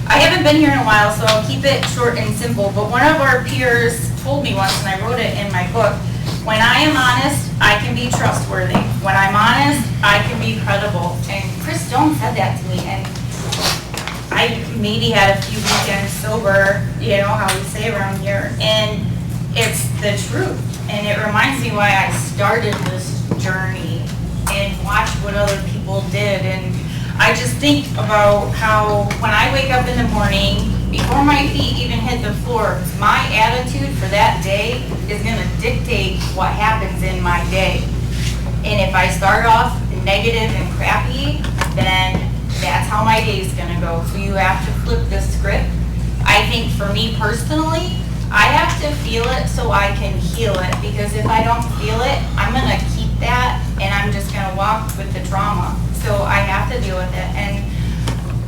I haven't been here in a while, so I'll keep it short and simple, but one of our peers told me once, and I wrote it in my book, when I am honest, I can be trustworthy. When I'm honest, I can be credible. And Chris Jones said that to me, and I maybe had a few weekends sober, how we say around here, and it's the truth. And it reminds me why I started this journey and watched what other people did. And I just think about how when I wake up in the morning, before my feet even hit the floor, my attitude for that day is going to dictate what happens in my day. And if I start off negative and crappy, then that's how my day is going to go. So you have to flip the script. I think for me personally, I have to feel it so I can heal it, because if I don't feel it, I'm going to keep that, and I'm just going to walk with the trauma. So I have to deal with it. And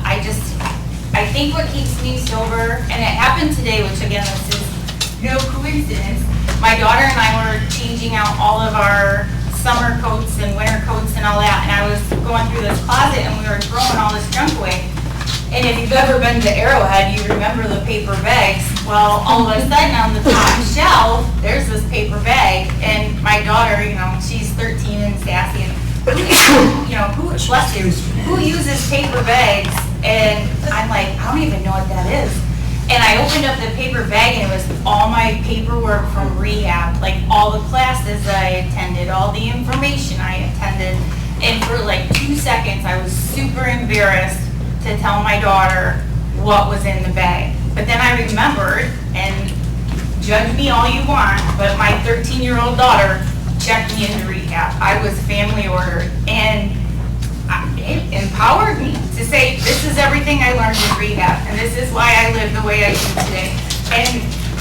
I think what keeps me sober, and it happened today, which again, this is no coincidence. My daughter and I were changing out all of our summer coats and winter coats and all that, and I was going through this closet and we were throwing all this junk away. And if you've ever been to Arrowhead, you remember the paper bags. Well, all of a sudden on the top shelf, there's this paper bag, and my daughter, she's 13 and sassy, and who uses paper bags? And I'm like, I don't even know what that is. And I opened up the paper bag, and it was all my paperwork from rehab, like all the classes that I attended, all the information I attended. And for like 2 seconds, I was super embarrassed to tell my daughter what was in the bag. But then I remembered, and judge me all you want, but my 13-year-old daughter checked me into rehab. I was family ordered, and it empowered me to say, this is everything I learned in rehab, and this is why I live the way I do today. And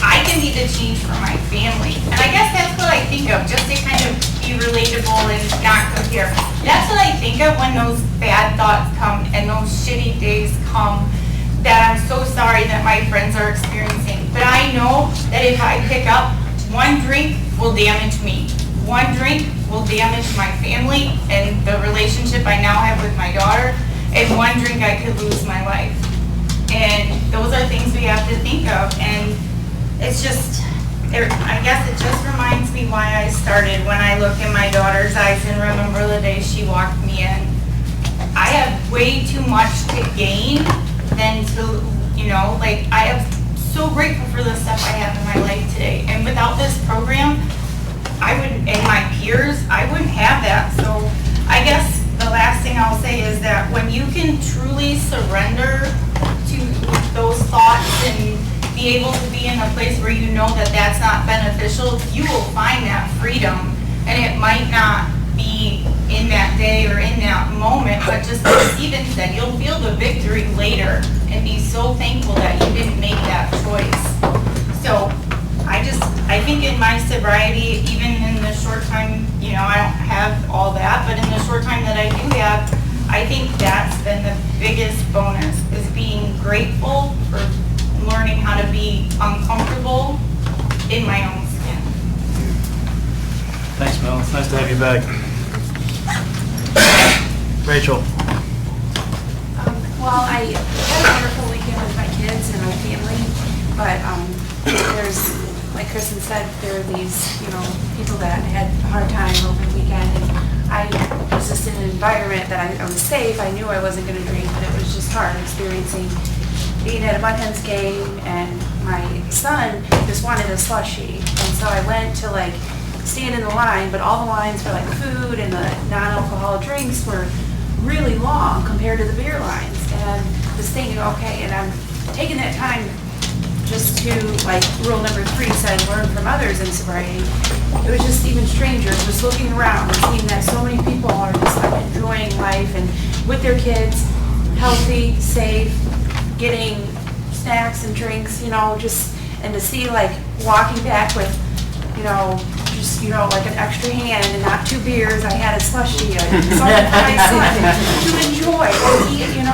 I can be the change for my family. And I guess that's what I think of, just to kind of be relatable and not compare. That's what I think of when those bad thoughts come and those shitty days come, that I'm so sorry that my friends are experiencing. But I know that if I pick up, one drink will damage me. One drink will damage my family and the relationship I now have with my daughter. And one drink I could lose my life. And those are things we have to think of. And it's just, I guess it just reminds me why I started. When I look in my daughter's eyes and remember the day she walked me in. I have way too much to gain than to, I am so grateful for the stuff I have in my life today. And without this program, and my peers, I wouldn't have that. So I guess the last thing I'll say is that when you can truly surrender to those thoughts and be able to be in a place where you know that that's not beneficial, you will find that freedom. And it might not be in that day or in that moment, but just like Stephen said, you'll feel the victory later and be so thankful that you didn't make that choice. So I think in my sobriety, even in the short time, I don't have all that, but in the short time that I do have, I think that's been the biggest bonus, is being grateful for learning how to be uncomfortable in my own skin. Thanks, Mel. It's nice to have you back. Rachel. Well, I had a wonderful weekend with my kids and my family, but there's, like Kristen said, there are these, people that had a hard time over the weekend, and I was just in an environment that I was safe. I knew I wasn't going to drink, but it was just hard experiencing being at a Mud Hens game, and my son just wanted a slushie, and so I went to stand in the line, but all the lines for food and the non-alcoholic drinks were really long compared to the beer lines, and was thinking, okay, and I'm taking that time just to, rule number 3 said, learn from others in sobriety. It was just even stranger, just looking around and seeing that so many people are just enjoying life and with their kids, healthy, safe, getting snacks and drinks, and to see walking back with, an extra hand and not 2 beers. I had a slushie, something for my son to enjoy and eat, and I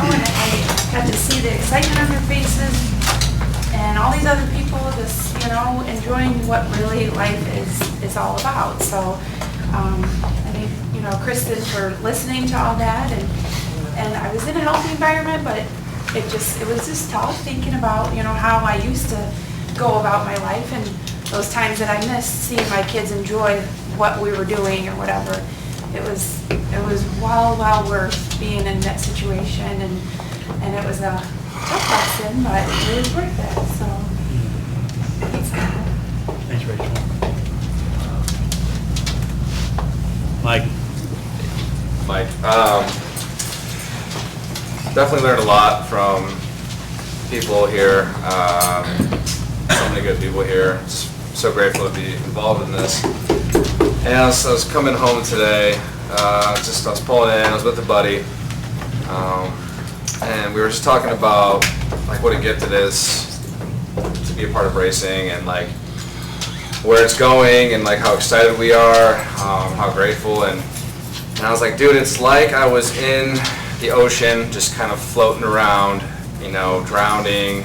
got to see the excitement on their faces and all these other people just, enjoying what really life is all about. So, I think, Kristen for listening to all that, and I was in a healthy environment, but it was just tough thinking about, how I used to go about my life and those times that I missed seeing my kids enjoy what we were doing or whatever. It was well worth being in that situation, and it was a tough lesson, but it was worth it, so. Thanks, Rachel. Mike. Definitely learned a lot from people here. So many good people here. So grateful to be involved in this. And I was coming home today. I was pulling in. I was with a buddy, and we were just talking about what a gift it is to be a part of racing, and where it's going, and how excited we are, how grateful. And I was like, dude, it's like I was in the ocean, just kind of floating around, drowning,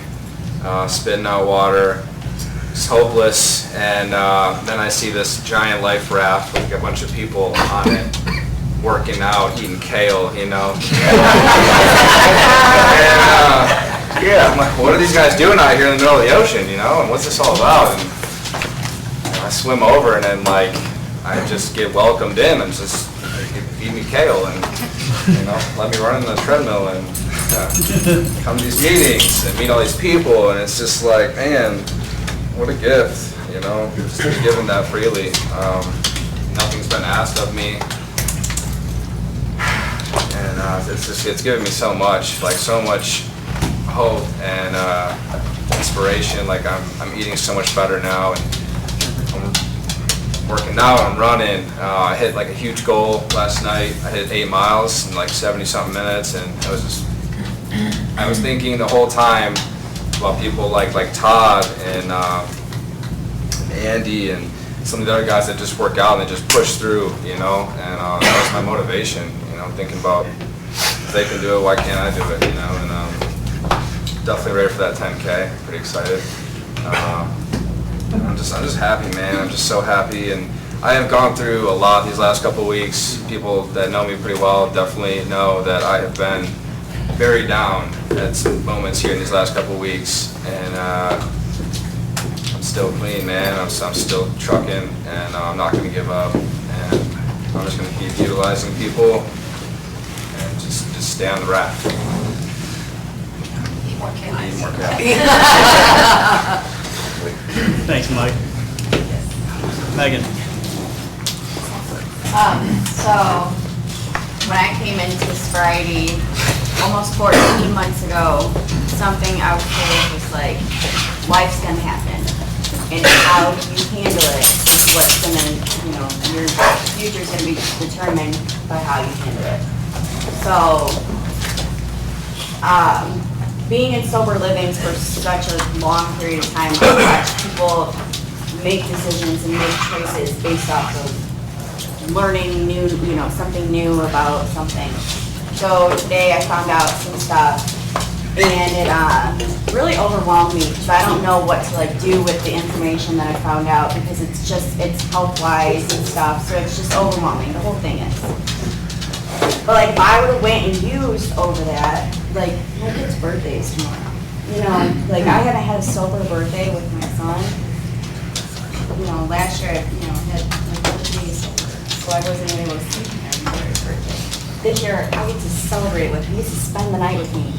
spitting out water. It's hopeless, and then I see this giant life raft with a bunch of people on it, working out, eating kale, And I'm like, what are these guys doing out here in the middle of the ocean, And what's this all about? And I swim over, and then I just get welcomed in, and just feed me kale, and let me run in the treadmill, and come to these meetings and meet all these people, and it's just man. What a gift, just to be given that freely. Nothing's been asked of me. And it's given me so much, so much hope and inspiration. I'm eating so much better now, and I'm working out, I'm running. I hit a huge goal last night. I hit 8 miles in 70-something minutes, and I was thinking the whole time about people like Todd and Andy and some of the other guys that just work out and they just push through, you know, and that was my motivation, you know, thinking about if they can do it, why can't I do it, you know, and definitely ready for that 10K, pretty excited. I'm just happy, man, I'm just so happy, and I have gone through a lot these last couple of weeks. People that know me pretty well definitely know that I have been very down at some moments here in these last couple of weeks, and I'm still clean, man. I'm still trucking, and I'm not going to give up, and I'm just going to keep utilizing people and just stay on the raft. Eat more calories. Eat more calories. Thanks, Mike. Megan. So, when I came into sobriety almost 14 months ago, something I was told was like, life's gonna happen. And how you handle it is what's gonna, you know, your future's gonna be determined by how you handle it. So, being in sober living for such a long period of time, I watched people make decisions and make choices based off of learning new, you know, something new about something. So today I found out some stuff, and it really overwhelmed me because I don't know what to like do with the information that I found out, because it's health-wise and stuff, so it's just overwhelming, the whole thing is. But like if I would have went and used over that, like my kid's birthday is tomorrow. You know, like I haven't had a sober birthday with my son. You know, last year I, you know, had like 4 days sober. So I wasn't able to see him every year for his birthday. This year, I get to celebrate with him. He gets to spend the night with me.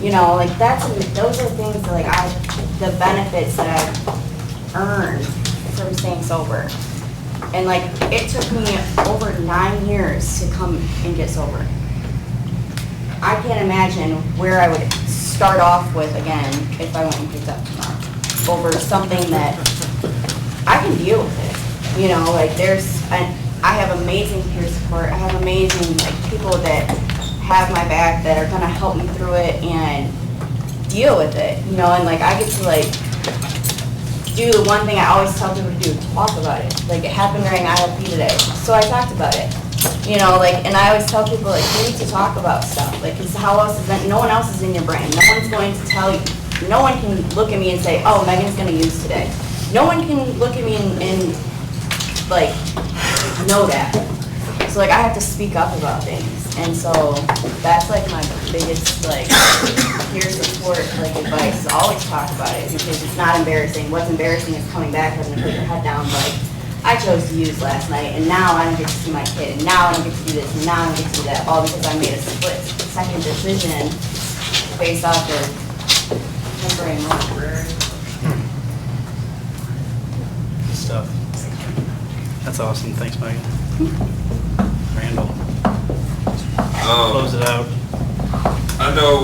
You know, like those are things that the benefits that I've earned from staying sober. And like, it took me over 9 years to come and get sober. I can't imagine where I would start off with again if I went and picked up tomorrow over something that I can deal with it. You know, like I have amazing peer support. I have amazing like people that have my back that are gonna help me through it and deal with it. You know, and like I get to like do the one thing I always tell people to do, talk about it. Like it happened during ILP today, so I talked about it. You know, like, and I always tell people like you need to talk about stuff. Like, cause how else is that? No one else is in your brain. No one's going to tell you. No one can look at me and say, oh, Megan's gonna use today. No one can look at me and like know that. So like I have to speak up about things, and so that's like my biggest like peer support like advice. Always talk about it because it's not embarrassing. What's embarrassing is coming back having to put your head down like I chose to use last night, and now I don't get to see my kid, and now I don't get to do this, and now I don't get to do that, all because I made a split-second decision based off of temporary motivation. Good stuff. That's awesome. Thanks, Megan. Randall. Close it out. I know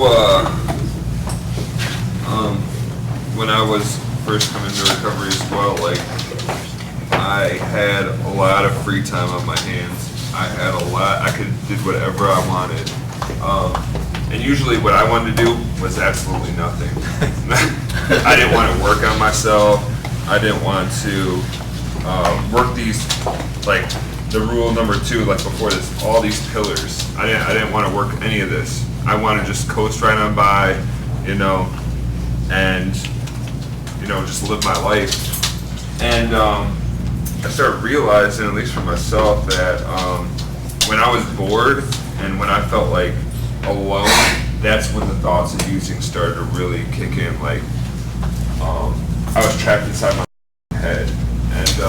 when I was first coming to recovery as well, like I had a lot of free time on my hands. I could do whatever I wanted. And usually what I wanted to do was absolutely nothing. I didn't want to work on myself. I didn't want to work these, like the rule number 2, like before this, all these pillars. I didn't want to work any of this. I want to just coast right on by, you know, and, you know, just live my life. And I started realizing, at least for myself, that when I was bored and when I felt like alone, that's when the thoughts of using started to really kick in. Like I was trapped inside my head, and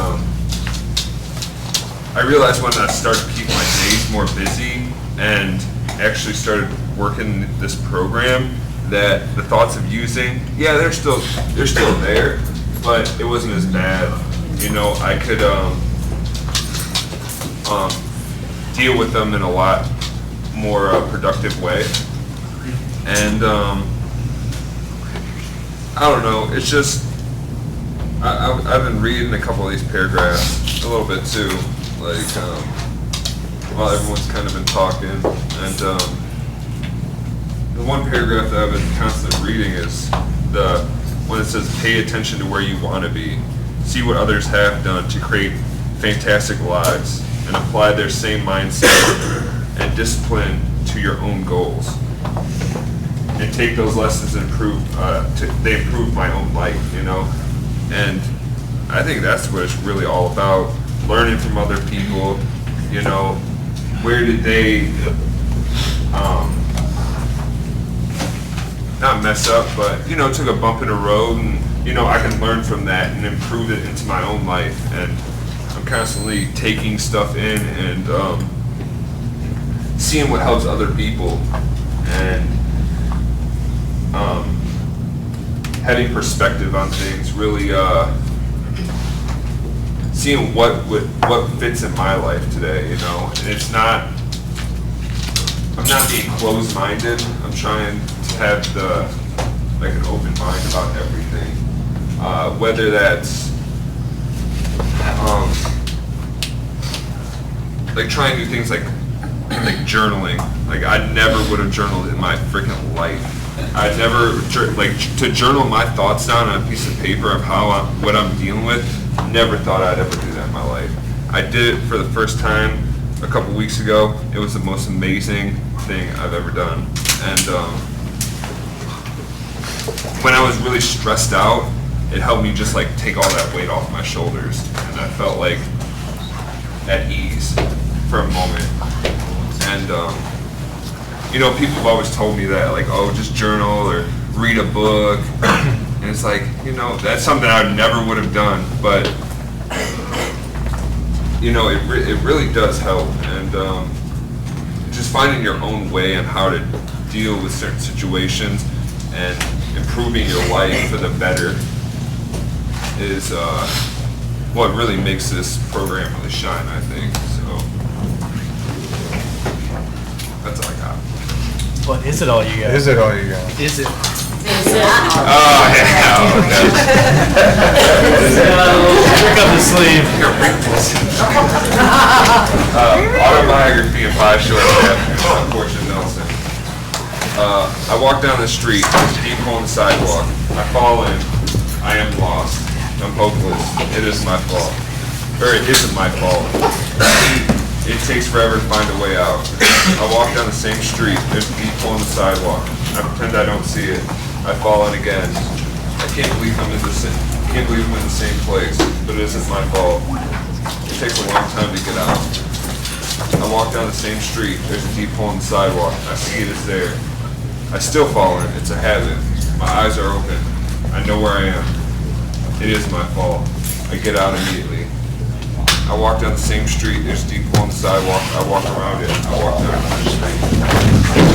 I realized when I started to keep my days more busy and actually started working this program, that the thoughts of using, yeah, they're still there, but it wasn't as bad. You know, I could deal with them in a lot more productive way. And I don't know, it's just, I've been reading a couple of these paragraphs a little bit too, like while everyone's kind of been talking, and the one paragraph that I've been constantly reading is the one that says pay attention to where you want to be. see what others have done to create fantastic lives, and apply their same mindset and discipline to your own goals. And take those lessons and they improve my own life, you know? And I think that's what it's really all about, learning from other people, you know, where did they, not mess up, but, you know, took a bump in the road, and, you know, I can learn from that and improve it into my own life. And I'm constantly taking stuff in and seeing what helps other people, and having perspective on things, really seeing what fits in my life today, you know. And it's not, I'm not being closed-minded. I'm trying to have like an open mind about everything, whether that's like trying to do things like journaling. Like, I never would have journaled in my freaking life. I never, like, to journal my thoughts down on a piece of paper of what I'm dealing with, never thought I'd ever do that in my life. I did it for the first time a couple weeks ago. It was the most amazing thing I've ever done. And when I was really stressed out, it helped me just like take all that weight off my shoulders, and I felt like at ease for a moment. And you know, people have always told me that, like, oh, just journal or read a book. And it's like, you know, that's something I never would have done, but you know, it really does help. And just finding your own way on how to deal with certain situations and improving your life for the better is what really makes this program really shine, I think. So that's all I got. But is it all you got? Is it all you got? Is it? Oh, yeah. Trick up the sleeve. Autobiography of 5 short chapters by Portia Nelson. I walk down the street, there's a deep hole in the sidewalk. I fall in. I am lost. I'm hopeless. It is my fault. Or it isn't my fault. It takes forever to find a way out. I walk down the same street. There's a deep hole in the sidewalk. I pretend I don't see it. I fall in again. I can't believe I'm in the same place, but it isn't my fault. It takes a long time to get out. I walk down the same street. There's a deep hole in the sidewalk. I see it is there. I still fall in. It's a habit. My eyes are open. I know where I am. It is my fault. I get out immediately. I walk down the same street. There's a deep hole in the sidewalk. I walk around it. I walk down the street.